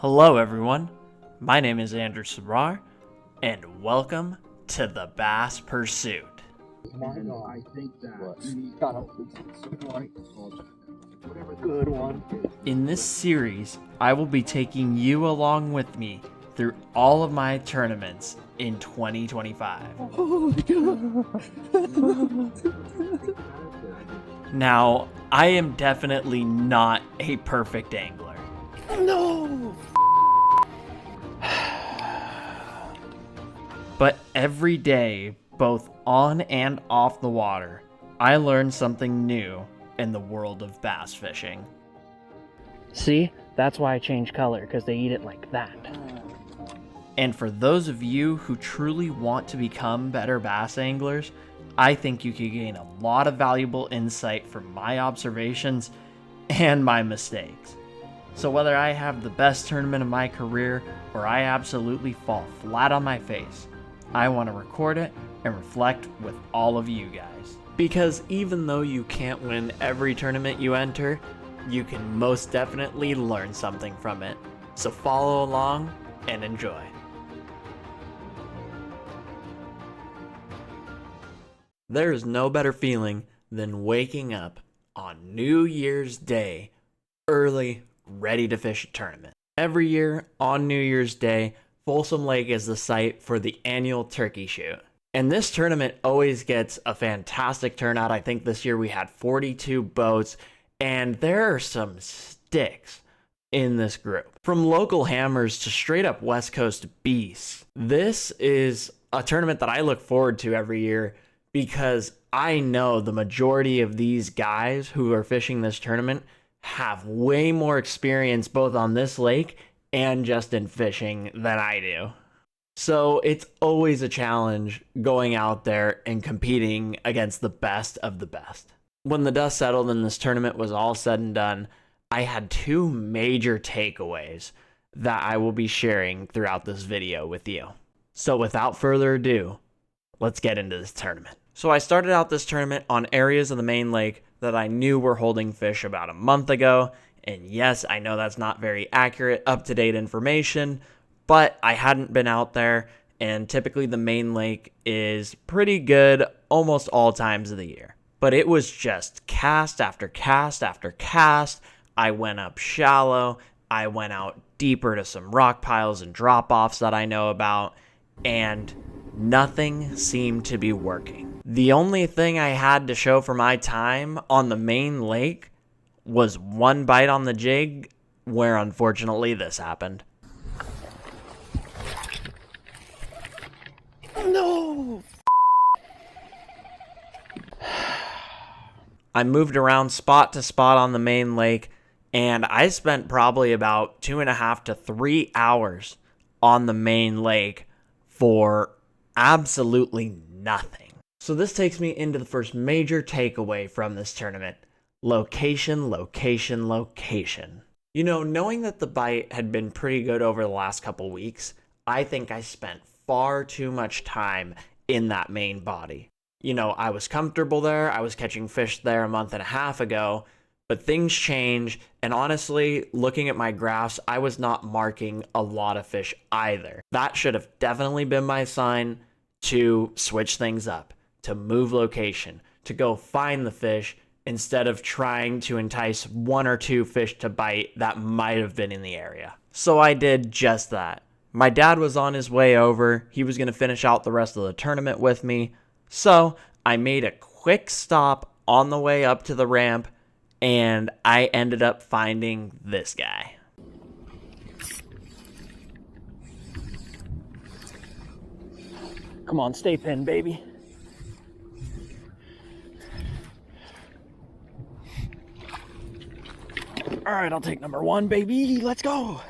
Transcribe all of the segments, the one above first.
Hello everyone, my name is Andrew Sabrar, and welcome to the Bass Pursuit. I think that good one. In this series, I will be taking you along with me through all of my tournaments in 2025. Now, I am definitely not a perfect angler. No! But every day, both on and off the water, I learn something new in the world of bass fishing. See? That's why I change color, because they eat it like that. And for those of you who truly want to become better bass anglers, I think you could gain a lot of valuable insight from my observations and my mistakes. So whether I have the best tournament of my career or I absolutely fall flat on my face, I want to record it and reflect with all of you guys. Because even though you can't win every tournament you enter, you can most definitely learn something from it. So follow along and enjoy. There is no better feeling than waking up on New Year's Day, early, ready to fish a tournament. Every year on New Year's Day, Folsom Lake is the site for the annual turkey shoot. And this tournament always gets a fantastic turnout. I think this year we had 42 boats, and there are some sticks in this group. From local hammers to straight up West Coast beasts. This is a tournament that I look forward to every year because I know the majority of these guys who are fishing this tournament have way more experience both on this lake and just in fishing than I do. So it's always a challenge going out there and competing against the best of the best. When the dust settled and this tournament was all said and done, I had two major takeaways that I will be sharing throughout this video with you. So without further ado, let's get into this tournament. So I started out this tournament on areas of the main lake that I knew were holding fish about a month ago. And yes, I know that's not very accurate, up-to-date information, but I hadn't been out there, and typically the main lake is pretty good almost all times of the year. But it was just cast after cast after cast. I went up shallow, I went out deeper to some rock piles and drop-offs that I know about, and nothing seemed to be working. The only thing I had to show for my time on the main lake was one bite on the jig, where unfortunately this happened. No! I moved around spot to spot on the main lake, and I spent probably about 2.5 to 3 hours on the main lake for absolutely nothing. So this takes me into the first major takeaway from this tournament. Location, location, location. You know, knowing that the bite had been pretty good over the last couple weeks, I think I spent far too much time in that main body. You know, I was comfortable there. I was catching fish there a month and a half ago, but things change. And honestly, looking at my graphs, I was not marking a lot of fish either. That should have definitely been my sign to switch things up, to move location, to go find the fish instead of trying to entice one or two fish to bite that might have been in the area. So I did just that. My dad was on his way over. He was going to finish out the rest of the tournament with me. So I made a quick stop on the way up to the ramp, and I ended up finding this guy. Come on, stay pinned, baby. All right, I'll take number one, baby. Let's go.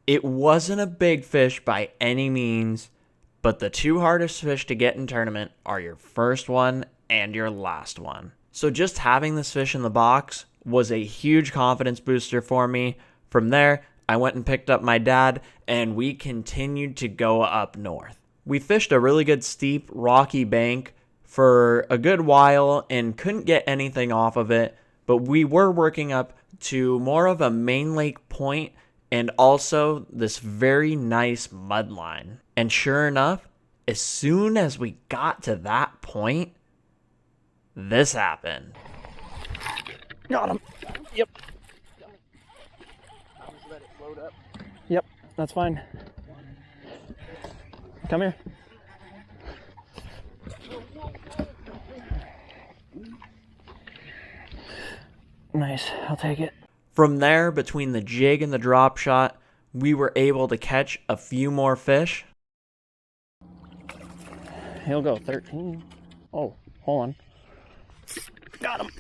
It wasn't a big fish by any means, but the two hardest fish to get in tournament are your first one and your last one. So just having this fish in the box was a huge confidence booster for me. From there, I went and picked up my dad, and we continued to go up north. We fished a really good steep, rocky bank for a good while and couldn't get anything off of it, but we were working up to more of a main lake point and also this very nice mud line. And sure enough, as soon as we got to that point, this happened. Got him. Yep. I'll just let it float up. Yep, that's fine. Come here. Nice, I'll take it. From there, between the jig and the drop shot, we were able to catch a few more fish. He'll go 13. Oh, hold on. Got him.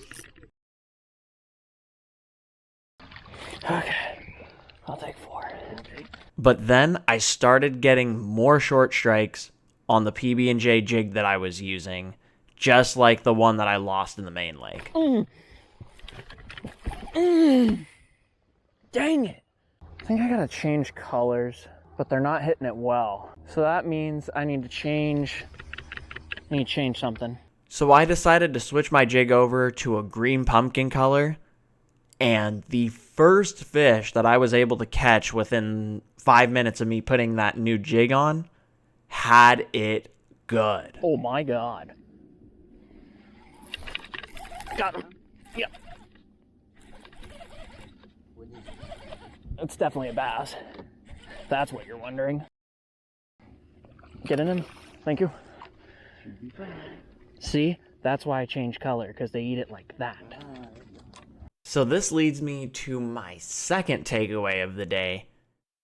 Okay, I'll take 4. But then I started getting more short strikes on the PB&J jig that I was using, just like the one that I lost in the main lake. Dang it. I think I gotta change colors, but they're not hitting it well. So that means I need to change something. So I decided to switch my jig over to a green pumpkin color, and the first fish that I was able to catch within 5 minutes of me putting that new jig on had it good. Oh my God. Got him. Yep. It's definitely a bass. That's what you're wondering. Get in him. Thank you. See? That's why I changed color, because they eat it like that. So this leads me to my second takeaway of the day,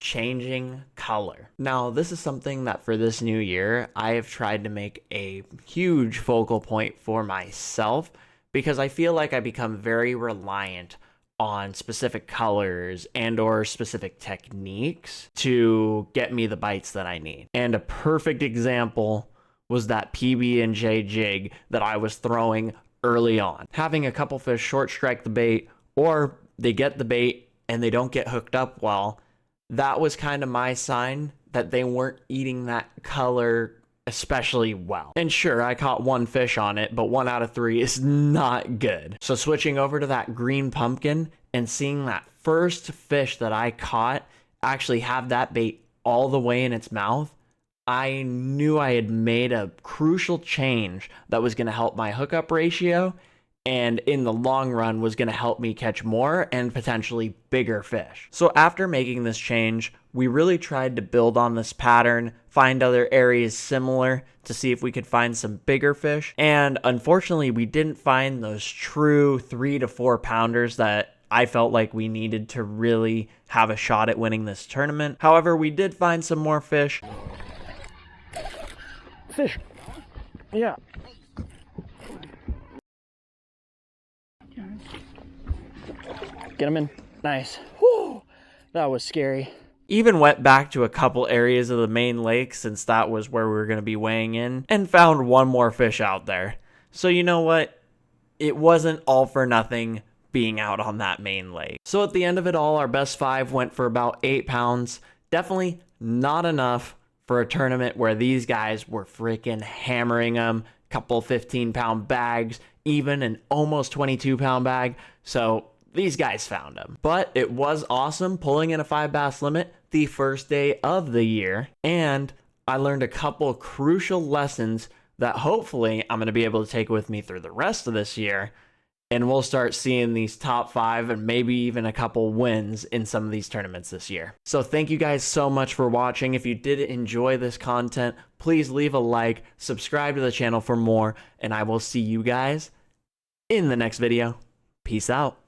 changing color. Now, this is something that for this new year, I have tried to make a huge focal point for myself, because I feel like I become very reliant on specific colors and or specific techniques to get me the bites that I need. And a perfect example was that PB&J jig that I was throwing early on. Having a couple fish short strike the bait, or they get the bait and they don't get hooked up well, that was kind of my sign that they weren't eating that color especially well. And sure, I caught 1 fish on it, but 1 out of 3 is not good. So switching over to that green pumpkin and seeing that first fish that I caught actually have that bait all the way in its mouth, I knew I had made a crucial change that was going to help my hookup ratio, and in the long run was going to help me catch more and potentially bigger fish. So after making this change, we really tried to build on this pattern, find other areas similar to see if we could find some bigger fish. And unfortunately, we didn't find those true 3 to 4 pounders that I felt like we needed to really have a shot at winning this tournament. However, we did find some more fish. Fish. Yeah. Get him in. Nice. Whew. That was scary. Even went back to a couple areas of the main lake, since that was where we were going to be weighing in, and found 1 more fish out there. So you know what? It wasn't all for nothing being out on that main lake. So at the end of it all, our best 5 went for about 8 pounds. Definitely not enough for a tournament where these guys were freaking hammering them. Couple 15-pound bags, even an almost 22-pound bag. So these guys found them. But it was awesome pulling in a 5 bass limit the first day of the year. And I learned a couple crucial lessons that hopefully I'm going to be able to take with me through the rest of this year. And we'll start seeing these top 5 and maybe even a couple wins in some of these tournaments this year. So thank you guys so much for watching. If you did enjoy this content, please leave a like, subscribe to the channel for more, and I will see you guys in the next video. Peace out.